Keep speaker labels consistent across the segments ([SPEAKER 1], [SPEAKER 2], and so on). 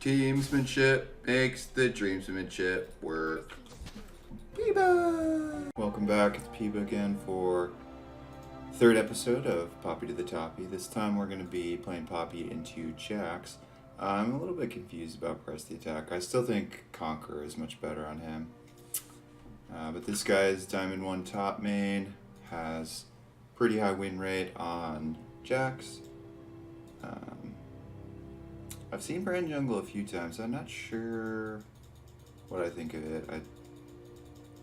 [SPEAKER 1] Teamsmanship makes the dreamsmanship work. Peeba! Welcome back, it's Peeba again for third episode of Poppy to the Toppy. This time we're going to be playing Poppy into Jax. I'm a little bit confused about press the attack. I still think Conqueror is much better on him. But this guy's Diamond 1 top main, has pretty high win rate on Jax. I've seen Brand Jungle a few times. I'm not sure what I think of it. I'm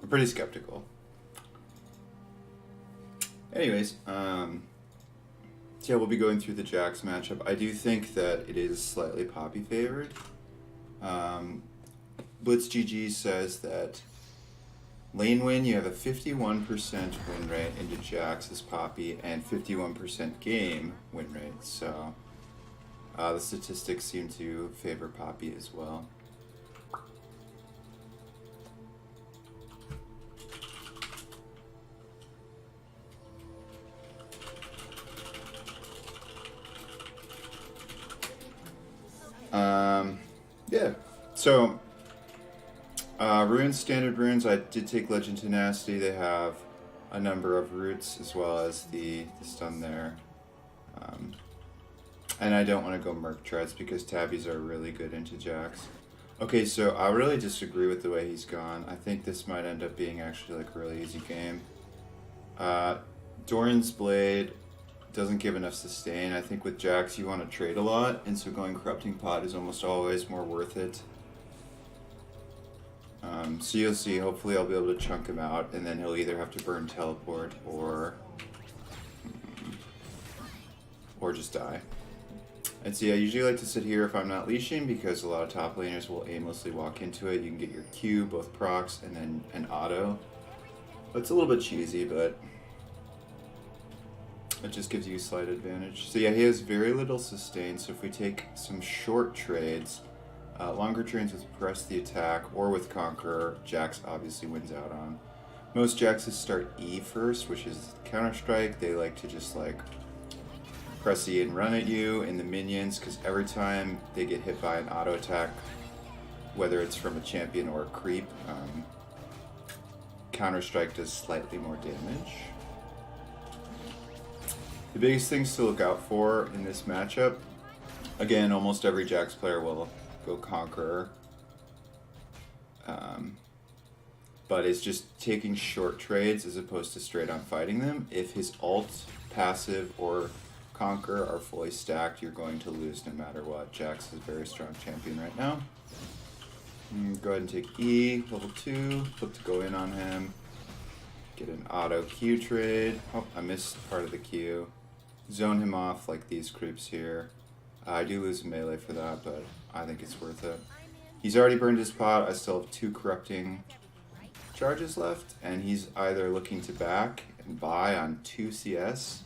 [SPEAKER 1] pretty skeptical. Anyways, so yeah, we'll be going through the Jax matchup. I do think that it is slightly Poppy favored. BlitzGG says that lane win, you have a 51% win rate into Jax's Poppy and 51% game win rate. So the statistics seem to favor Poppy as well. Yeah, so runes, standard runes, I did take Legend Tenacity. They have a number of roots as well as the stun there. And I don't want to go Merc Treads because Tabbies are really good into Jax. Okay, so I really disagree with the way he's gone. I think this might end up being actually like a really easy game. Doran's Blade doesn't give enough sustain. I think with Jax you want to trade a lot, and so going Corrupting Pot is almost always more worth it. So you'll see, hopefully I'll be able to chunk him out, and then he'll either have to burn Teleport or just die. And so yeah, I usually like to sit here if I'm not leashing because a lot of top laners will aimlessly walk into it. You can get your Q, both procs, and then an auto. It's a little bit cheesy, but it just gives you a slight advantage. So yeah, he has very little sustain, so if we take some short trades, longer trades with Press the Attack or with Conqueror, Jax obviously wins out on. Most Jaxes start E first, which is Counter-Strike. They like to just like press E and run at you and the minions, because every time they get hit by an auto attack, whether it's from a champion or a creep, Counter-Strike does slightly more damage. The biggest things to look out for in this matchup, again, almost every Jax player will go Conqueror, but it's just taking short trades as opposed to straight on fighting them. If his ult, passive, or Conqueror are fully stacked, you're going to lose no matter what. Jax is a very strong champion right now. Go ahead and take E, level 2, flip to go in on him. Get an auto Q trade. Oh, I missed part of the Q. Zone him off like these creeps here. I do lose a melee for that, but I think it's worth it. He's already burned his pot. I still have 2 corrupting charges left, and he's either looking to back and buy on 2 CS.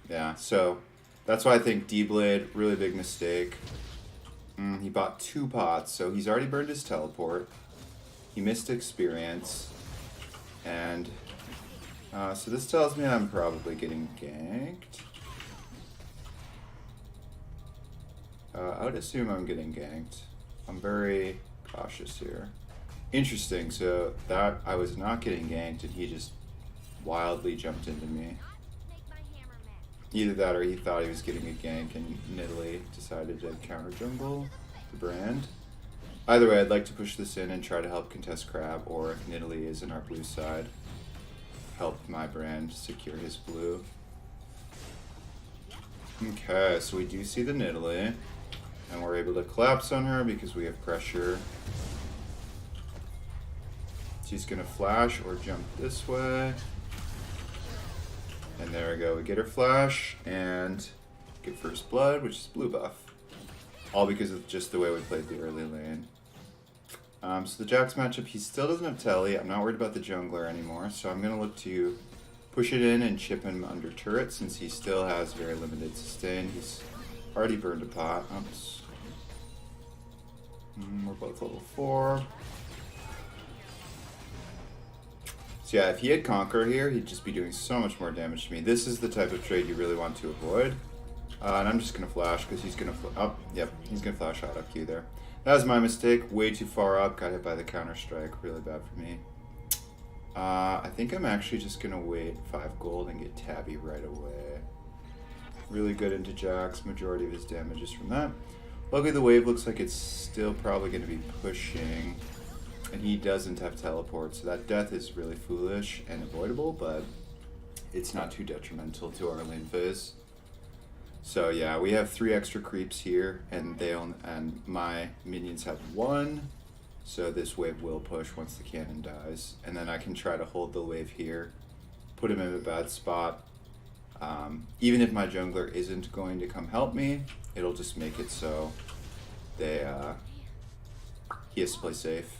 [SPEAKER 1] Yeah, so that's why I think D-Blade, really big mistake. He bought 2 pots, so he's already burned his teleport. He missed experience. And so this tells me I'm probably getting ganked. I would assume I'm getting ganked. I'm very cautious here. Interesting, so that I was not getting ganked and he just wildly jumped into me. Either that or he thought he was getting a gank and Nidalee decided to counter jungle the brand. Either way, I'd like to push this in and try to help contest Crab, or if Nidalee is in our blue side, help my brand secure his blue. Okay, so we do see the Nidalee, and we're able to collapse on her because we have pressure. She's gonna flash or jump this way. And there we go, we get her flash and get first blood, which is blue buff. All because of just the way we played the early lane. So the Jax matchup, he still doesn't have Telly. I'm not worried about the jungler anymore, so I'm going to look to push it in and chip him under turret since he still has very limited sustain. He's already burned a pot. Oops. We're both level 4. So yeah, if he had Conqueror here, he'd just be doing so much more damage to me. This is the type of trade you really want to avoid. And I'm just going to flash because he's going to... Oh, yep, he's going to flash auto Q there. That was my mistake. Way too far up. Got hit by the counter strike. Really bad for me. I think I'm actually just going to wait 5 gold and get Tabby right away. Really good into Jax. Majority of his damage is from that. Luckily the wave looks like it's still probably going to be pushing. And he doesn't have teleport. So that death is really foolish and avoidable. But it's not too detrimental to our lane phase. So yeah, we have 3 extra creeps here, and my minions have 1. So this wave will push once the cannon dies, and then I can try to hold the wave here, put him in a bad spot. Even if my jungler isn't going to come help me, it'll just make it so he has to play safe.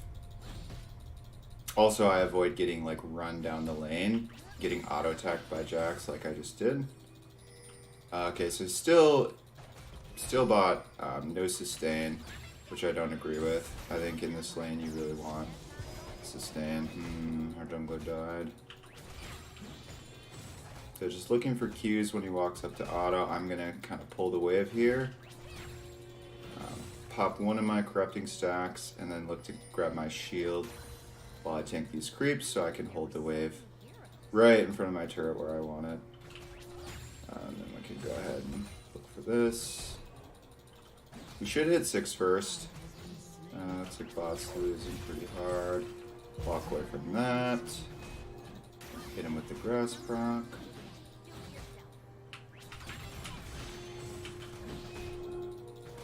[SPEAKER 1] Also, I avoid getting like run down the lane, getting auto attacked by Jax like I just did. Okay, so still bought no sustain, which I don't agree with. I think in this lane you really want sustain. Our jungler died. So just looking for Qs when he walks up to auto. I'm gonna kind of pull the wave here. Pop one of my corrupting stacks and then look to grab my shield while I tank these creeps so I can hold the wave right in front of my turret where I want it. And then we can go ahead and look for this. We should hit 6 first. Looks like bot's losing pretty hard. Walk away from that. Hit him with the grass proc.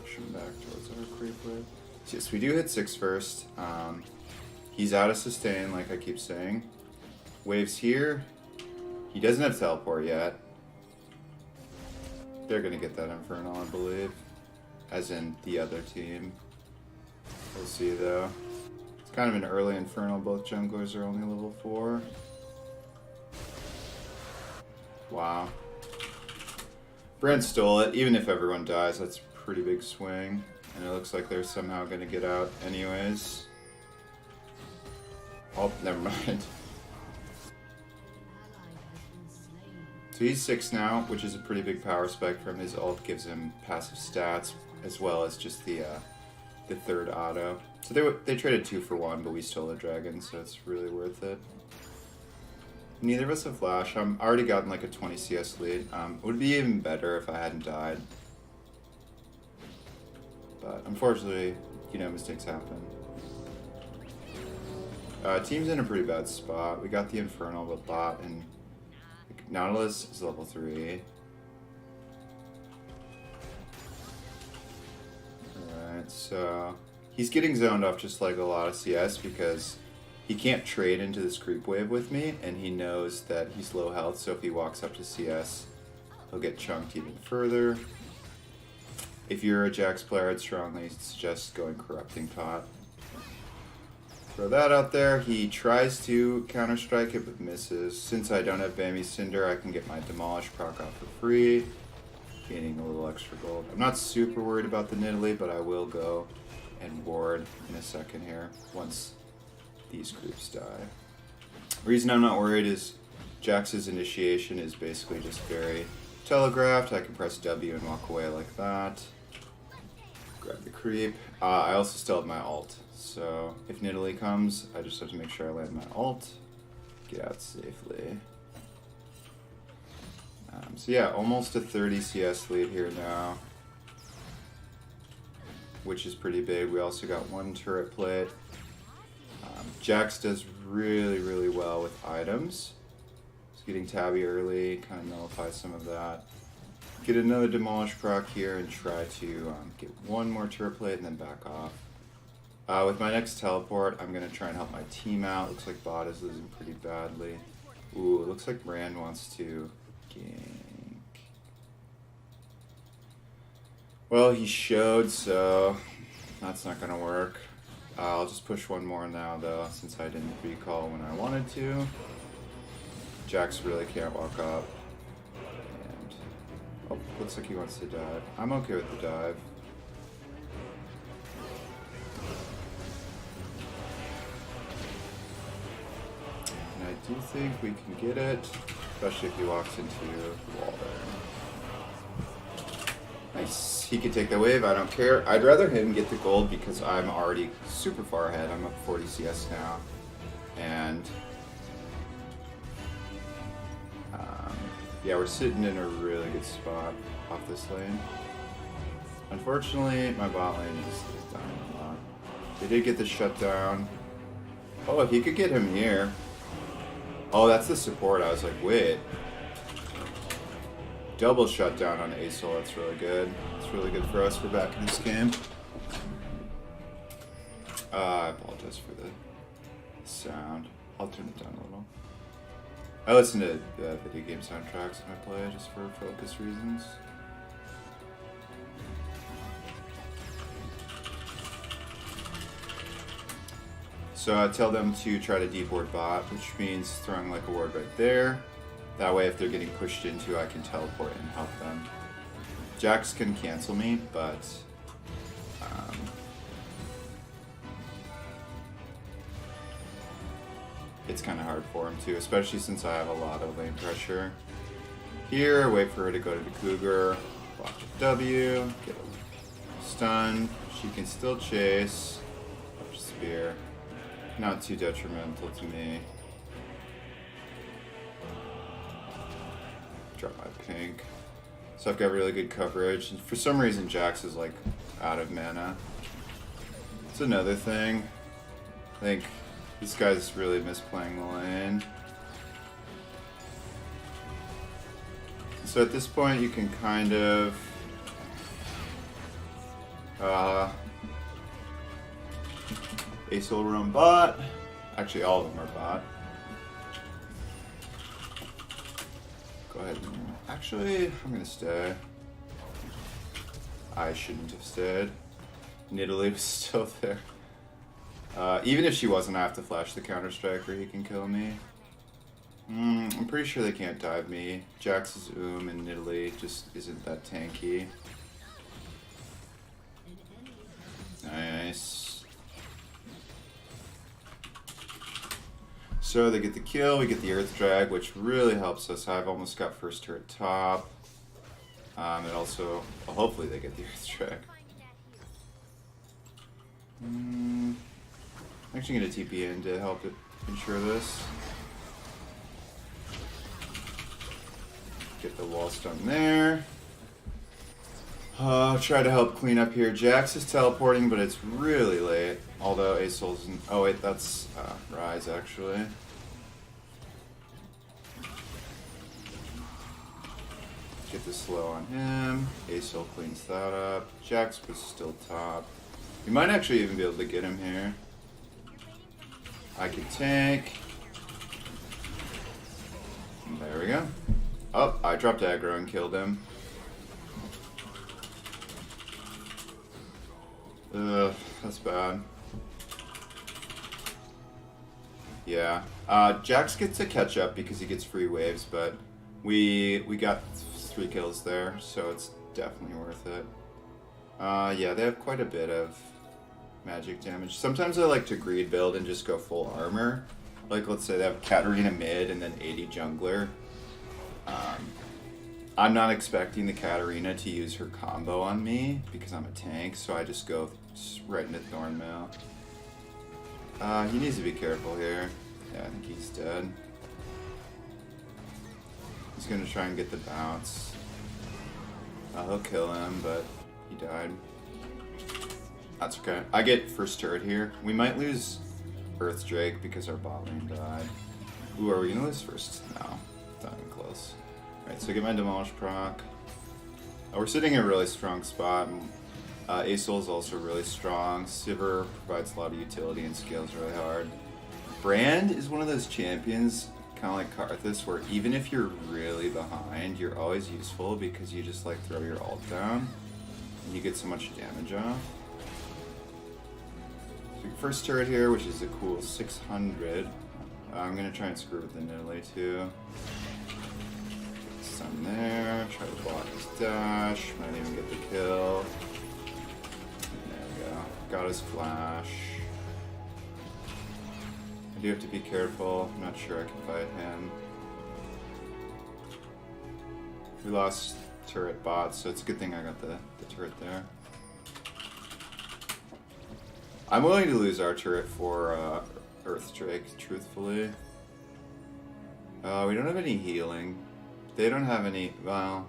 [SPEAKER 1] Push him back towards our creep wave. So yes, we do hit 6 first. He's out of sustain, like I keep saying. Waves here. He doesn't have teleport yet. They're gonna get that Infernal, I believe. As in the other team. We'll see though. It's kind of an early Infernal. Both junglers are only level 4. Wow. Brand stole it. Even if everyone dies, that's a pretty big swing. And it looks like they're somehow gonna get out anyways. Oh, never mind. So he's 6 now, which is a pretty big power spike from his ult. Gives him passive stats as well as just the 3rd auto. So they traded 2 for 1, but we stole a dragon, so it's really worth it. Neither of us have flash. I'm already gotten like a 20 CS lead. It would be even better if I hadn't died. But unfortunately, you know, mistakes happen. Team's in a pretty bad spot. We got the Infernal, but bot and Nautilus is level 3. Alright, so he's getting zoned off just like a lot of CS because he can't trade into this creep wave with me, and he knows that he's low health, so if he walks up to CS, he'll get chunked even further. If you're a Jax player, I'd strongly suggest going Corrupting Tot. Throw that out there. He tries to counter-strike it, but misses. Since I don't have Bambi Cinder, I can get my Demolish proc off for free, gaining a little extra gold. I'm not super worried about the Nidalee, but I will go and ward in a second here once these groups die. The reason I'm not worried is Jax's initiation is basically just very telegraphed. I can press W and walk away like that. Grab the creep. I also still have my ult. So if Nidalee comes, I just have to make sure I land my ult, get out safely. So yeah, almost a 30 CS lead here now, which is pretty big. We also got 1 turret plate. Jax does really well with items. So getting Tabby early kind of nullifies some of that. Get another Demolish proc here and try to get 1 more turret plate and then back off. With my next teleport, I'm going to try and help my team out. Looks like bot is losing pretty badly. Ooh, it looks like Rand wants to gank. Well, he showed, so that's not going to work. I'll just push 1 more now, though, since I didn't recall when I wanted to. Jax really can't walk up. And, oh, looks like he wants to dive. I'm okay with the dive. And I do think we can get it, especially if he walks into the wall there. He could take the wave, I don't care. I'd rather him get the gold because I'm already super far ahead. I'm up 40 CS now. And yeah, we're sitting in a really good spot off this lane. Unfortunately, my bot lane is dying a lot. They did get the shutdown. Oh, he could get him here. Oh, that's the support. I was like, wait. Double shutdown on Acel. That's really good. It's really good for us. We're back in this game. I apologize for the sound. I'll turn it down a little. I listen to video game soundtracks when I play just for focus reasons. So I tell them to try to deboard bot, which means throwing like a ward right there. That way if they're getting pushed into, I can teleport and help them. Jax can cancel me, but it's kind of hard for him too, especially since I have a lot of lane pressure. Here, wait for her to go to the Cougar, block the W, get a stun. She can still chase. Spear. Not too detrimental to me. Drop my pink. So I've got really good coverage. And for some reason, Jax is like out of mana. It's another thing. I think this guy's really misplaying the lane. So at this point, you can kind of Acel roam bot. Actually, all of them are bot. Go ahead and actually, I'm gonna stay. I shouldn't have stayed. Nidalee was still there. Even if she wasn't, I have to flash the counter striker. He can kill me. I'm pretty sure they can't dive me. Jax is and Nidalee just isn't that tanky. Nice. So they get the kill, we get the Earth Drag, which really helps us. I've almost got first turret top. And also, well, hopefully they get the Earth Drag. I'm actually going to TP in to help it ensure this. Get the wall stun there. Try to help clean up here. Jax is teleporting, but it's really late. Although Acel's in... Oh wait, that's Rise actually. Get the slow on him. Acel cleans that up. Jax was still top. We might actually even be able to get him here. I can tank. There we go. Oh, I dropped aggro and killed him. Ugh, that's bad. Yeah. Jax gets to catch up because he gets free waves, but we got 3 kills there, so it's definitely worth it. Yeah, they have quite a bit of magic damage. Sometimes I like to greed build and just go full armor. Like, let's say they have Katarina mid and then 80 jungler. I'm not expecting the Katarina to use her combo on me because I'm a tank, so I just go right into Thornmail. He needs to be careful here. Yeah, I think he's dead. He's gonna try and get the bounce. He'll kill him, but he died. That's okay. I get first turret here. We might lose Earth Drake because our bot lane died. Ooh, are we gonna lose first? No, not even close. Alright, so get my Demolish proc. We're sitting in a really strong spot. Acel is also really strong. Sivir provides a lot of utility and scales really hard. Brand is one of those champions, kind of like Karthus, where even if you're really behind, you're always useful because you just like throw your ult down and you get so much damage off. So first turret here, which is a cool 600. I'm gonna try and screw with the Nidalee too. Stun there, try to block his dash, might even get the kill. There we go, got his flash. I do have to be careful, I'm not sure I can fight him. We lost turret bots, so it's a good thing I got the turret there. I'm willing to lose our turret for Earth Drake, truthfully. We don't have any healing. They don't have any, well...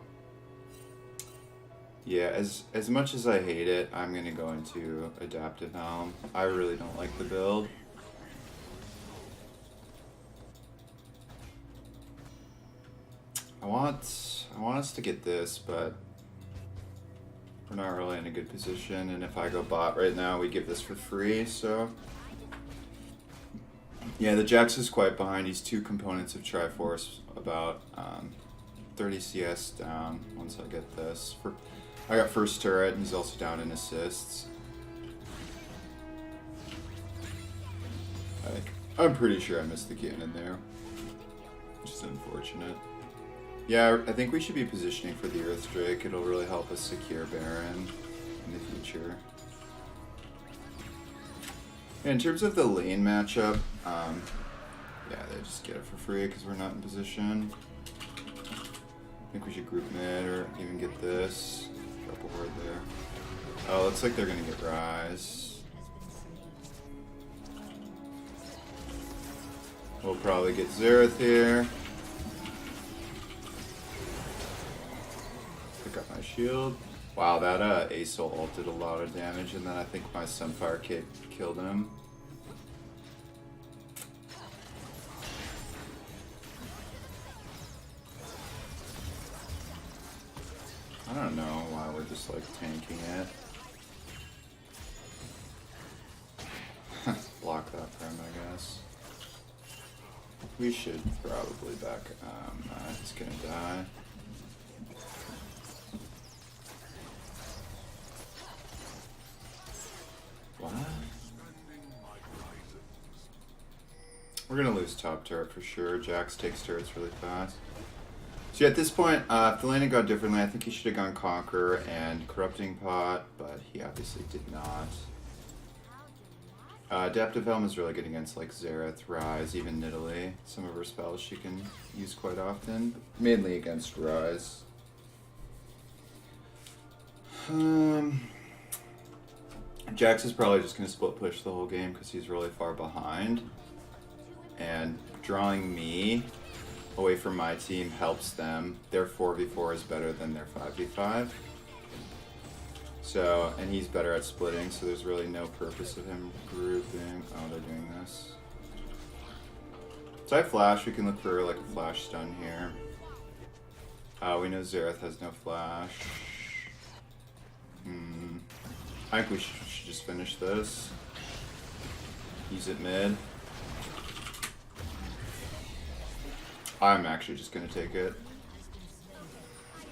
[SPEAKER 1] Yeah, as much as I hate it, I'm gonna go into Adaptive Helm. I really don't like the build. I want us to get this, but we're not really in a good position, and if I go bot right now, we give this for free, so... Yeah, the Jax is quite behind. He's 2 components of Triforce, about 30 CS down once I get this. I got first turret, and he's also down in assists. I'm pretty sure I missed the cannon there, which is unfortunate. Yeah, I think we should be positioning for the Earth Drake. It'll really help us secure Baron in the future. In terms of the lane matchup, yeah, they just get it for free because we're not in position. I think we should group mid or even get this. Drop a ward there. Oh, looks like they're gonna get Rise. We'll probably get Xerath here. Pick up my shield. Wow, that Asol ult did a lot of damage, and then I think my Sunfire Cape killed him. I don't know why we're just like tanking it. Block that prem, I guess. We should probably back. He's gonna die. What? We're gonna lose top turret for sure. Jax takes turrets really fast. So at this point, if the lane had gone differently, I think he should have gone Conqueror and Corrupting Pot, but he obviously did not. Adaptive Helm is really good against like Xerath, Rise, even Nidalee. Some of her spells she can use quite often, mainly against Rise. Jax is probably just going to split push the whole game because he's really far behind. And drawing me away from my team helps them. Their 4v4 is better than their 5v5. So, and he's better at splitting, so there's really no purpose of him grouping. Oh, they're doing this. So I flash, we can look for like a flash stun here. We know Xerath has no flash. I think we should just finish this. Use it mid. I'm actually just gonna take it.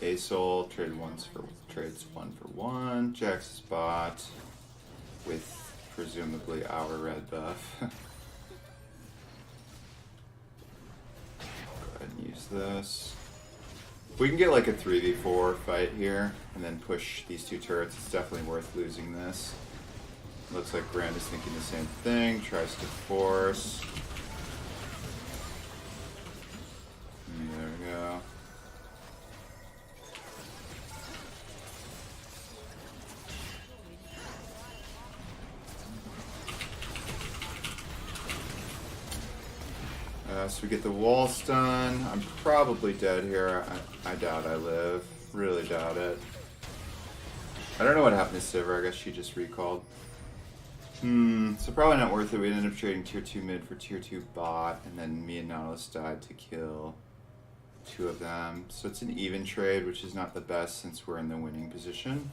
[SPEAKER 1] Asol trades 1 for 1. Jax's bot with presumably our red buff. Go ahead and use this. If we can get like a 3v4 fight here and then push these 2 turrets, it's definitely worth losing this. Looks like Brand is thinking the same thing, tries to force. There we go. So we get the wall stun. I'm probably dead here. I doubt I live. Really doubt it. I don't know what happened to Sivir. I guess she just recalled. So probably not worth it. We ended up trading tier 2 mid for tier 2 bot, and then me and Nautilus died to kill 2 of them. So it's an even trade, which is not the best since we're in the winning position.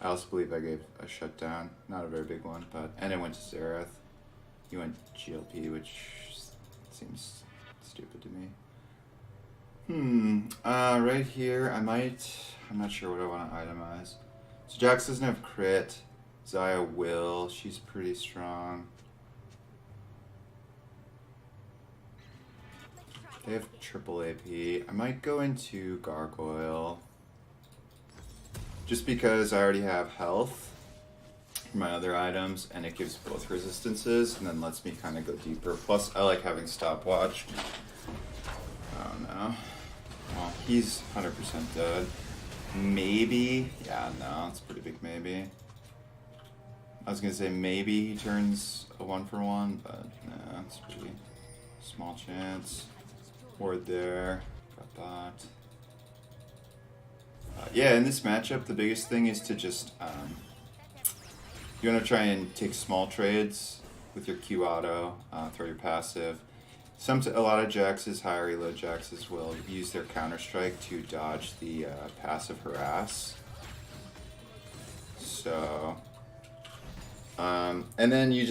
[SPEAKER 1] I also believe I gave a shutdown. Not a very big one, but... And it went to Xerath. He went GLP, which seems stupid to me. Right here, I'm not sure what I want to itemize. So Jax doesn't have crit. Xayah will. She's pretty strong. They have triple AP. I might go into Gargoyle. Just because I already have health for my other items, and it gives both resistances, and then lets me kind of go deeper. Plus, I like having stopwatch. Oh no. Well, he's 100% dead. Maybe. Yeah, no, it's a pretty big maybe. I was gonna say maybe he turns a 1-for-1, but no, it's a pretty small chance. Ward there. Got bot. Yeah, in this matchup, the biggest thing is to just you want to try and take small trades with your Q auto, throw your passive. A lot of Jaxes, higher elo Jaxes, will use their counter strike to dodge the passive harass. So, and then you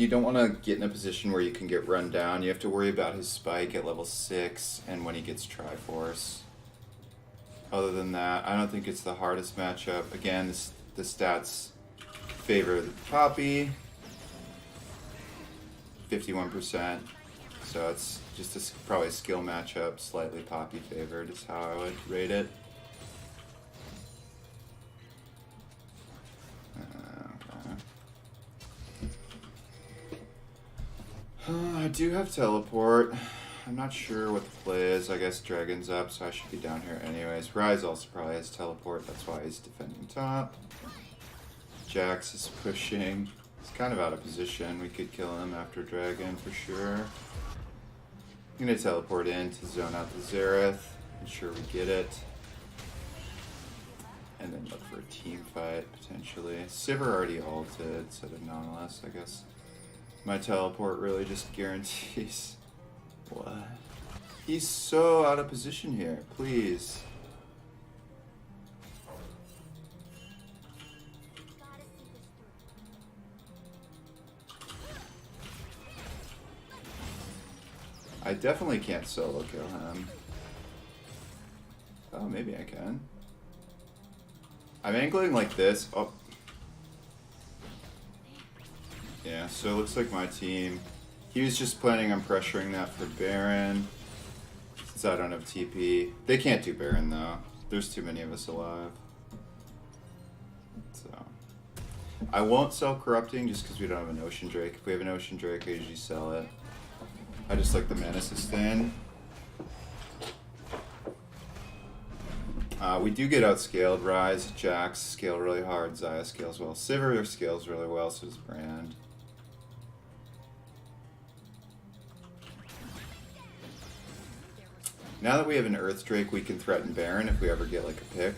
[SPEAKER 1] don't want to get in a position where you can get run down. You have to worry about his spike at level 6 and when he gets Triforce. Other than that, I don't think it's the hardest matchup. Again, the stats favor the Toppy, 51%. So it's just probably a skill matchup, slightly Poppy favored is how I would rate it. I do have teleport. I'm not sure what the play is. I guess Dragon's up, so I should be down here anyways. Rise also probably has teleport. That's why he's defending top. Jax is pushing. He's kind of out of position. We could kill him after Dragon for sure. I'm going to teleport in to zone out the Xerath. Ensure we get it. And then look for a team fight, potentially. Sivir already ulted, so the Nautilus, I guess. My teleport really just guarantees... What? He's so out of position here, please. I definitely can't solo kill him. Oh, maybe I can. I'm angling like this. Oh. Yeah, so it looks like my team... He was just planning on pressuring that for Baron. Since I don't have TP. They can't do Baron though. There's too many of us alive. So I won't sell Corrupting just because we don't have an Ocean Drake. If we have an Ocean Drake, I usually sell it. I just like the mana sustain. We do get outscaled. Rise, Jax scale really hard. Xayah scales well. Sivir scales really well, so does Brand. Now that we have an Earth Drake, we can threaten Baron if we ever get like a pick.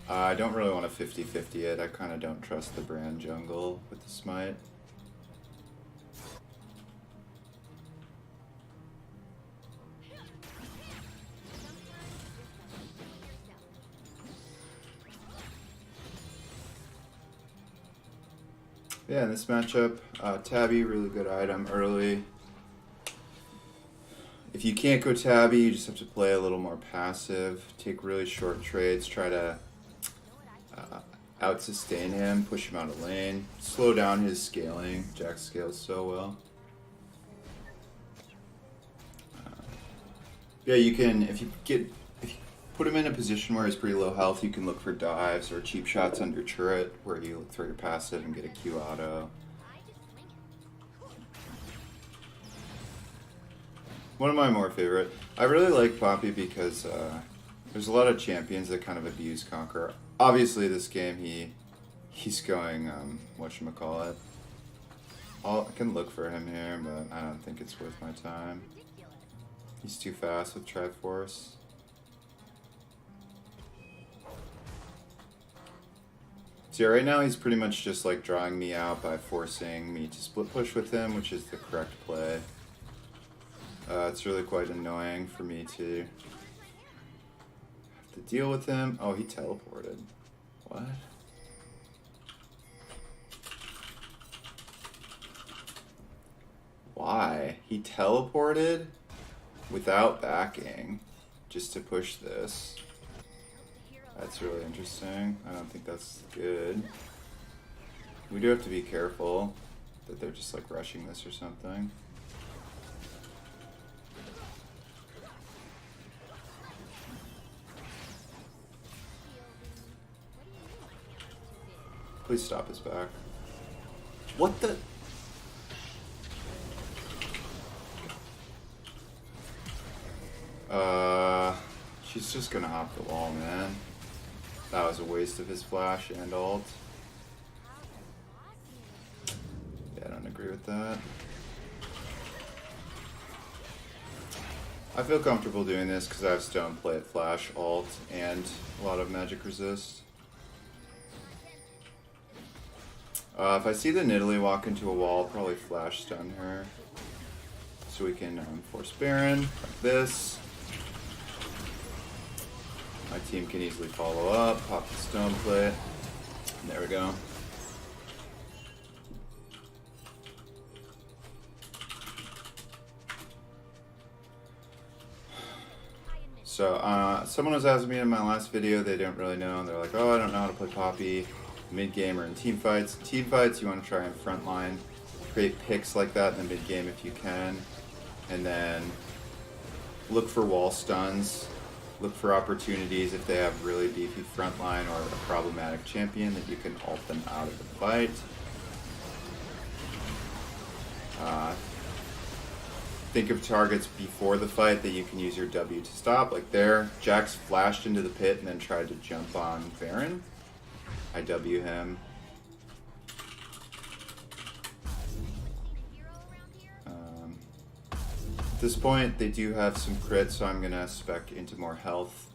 [SPEAKER 1] I don't really want to 50-50 it. I kind of don't trust the Brand jungle with the smite. Yeah, in this matchup, Tabby, really good item early. If you can't go Tabby, you just have to play a little more passive, take really short trades, try to out-sustain him, push him out of lane, slow down his scaling. Jax scales so well. Yeah, you can, if you put him in a position where he's pretty low health, you can look for dives or cheap shots under turret, where you look through your passive and get a Q auto. One of my more favorite. I really like Poppy because there's a lot of champions that kind of abuse Conqueror. Obviously, this game he's going whatchamacallit. I can look for him here, but I don't think it's worth my time. He's too fast with Triforce. So yeah, right now he's pretty much just like drawing me out by forcing me to split push with him, which is the correct play. It's really quite annoying for me to have to deal with him. Oh, he teleported. What? Why? He teleported without backing just to push this. That's really interesting. I don't think that's good. We do have to be careful that they're just like rushing this or something. Please stop his back. What the? She's just gonna hop the wall, man. That was a waste of his flash and ult. Yeah, I don't agree with that. I feel comfortable doing this because I have stone plate, flash, ult, and a lot of magic resist. If I see the Nidalee walk into a wall, I'll probably flash stun her. So we can force Baron, like this. My team can easily follow up, pop the stone plate. And there we go. So, someone was asking me in my last video, they don't really know. They're like, oh, I don't know how to play Poppy mid-game or in team fights. In team fights, you want to try and frontline, create picks like that in the mid-game if you can. And then look for wall stuns. Look for opportunities if they have really beefy frontline or a problematic champion that you can ult them out of the fight. Think of targets before the fight that you can use your W to stop. Like there, Jax flashed into the pit and then tried to jump on Baron. I W him. At this point, they do have some crits, so I'm gonna spec into more health.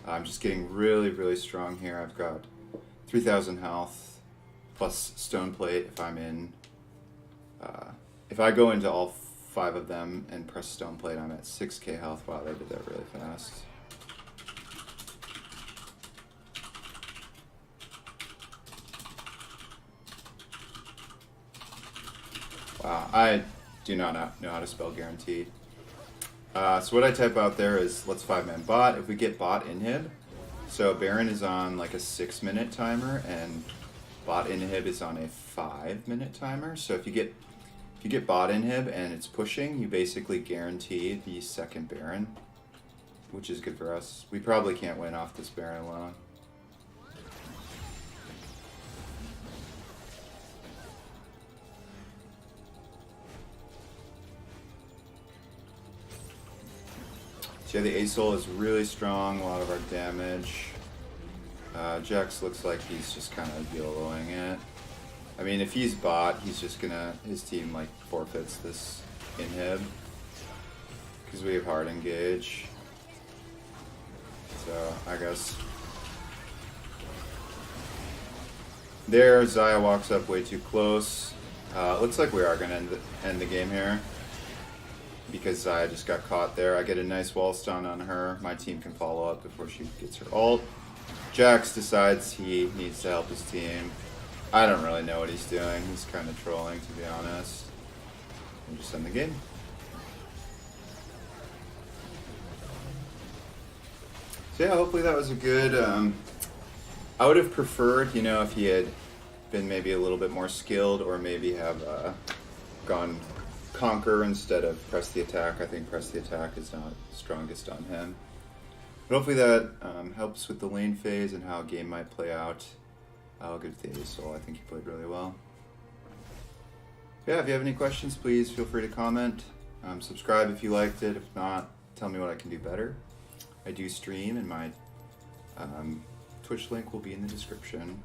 [SPEAKER 1] I'm just getting really, really strong here. I've got 3,000 health plus stone plate if I'm in. If I go into all 5 of them and press stone plate, I'm at 6k health. Wow, they did that really fast. Wow, I do not know how to spell guaranteed. So what I type out there is let's 5-man bot. If we get bot inhib, so Baron is on like a 6-minute timer and bot inhib is on a 5-minute timer. So if you get bot inhib and it's pushing, you basically guarantee the second Baron, which is good for us. We probably can't win off this Baron alone. So yeah, the A-Soul is really strong, a lot of our damage. Jax looks like he's just kind of YOLOing it. I mean, if he's bot, he's just gonna, his team like forfeits this inhib. Because we have hard engage. So, I guess. There, Xayah walks up way too close. Looks like we are gonna end the game here. Because Xayah just got caught there. I get a nice wall stun on her. My team can follow up before she gets her ult. Jax decides he needs to help his team. I don't really know what he's doing. He's kind of trolling, to be honest. And just end the game. So yeah, hopefully that was a good... I would have preferred, you know, if he had been maybe a little bit more skilled or maybe have gone conquer instead of press the attack. I think press the attack is not strongest on him. But hopefully that helps with the lane phase and how a game might play out. I'll give it to A-Soul. I think he played really well. Yeah, if you have any questions, please feel free to comment. Subscribe if you liked it. If not, tell me what I can do better. I do stream, and my Twitch link will be in the description.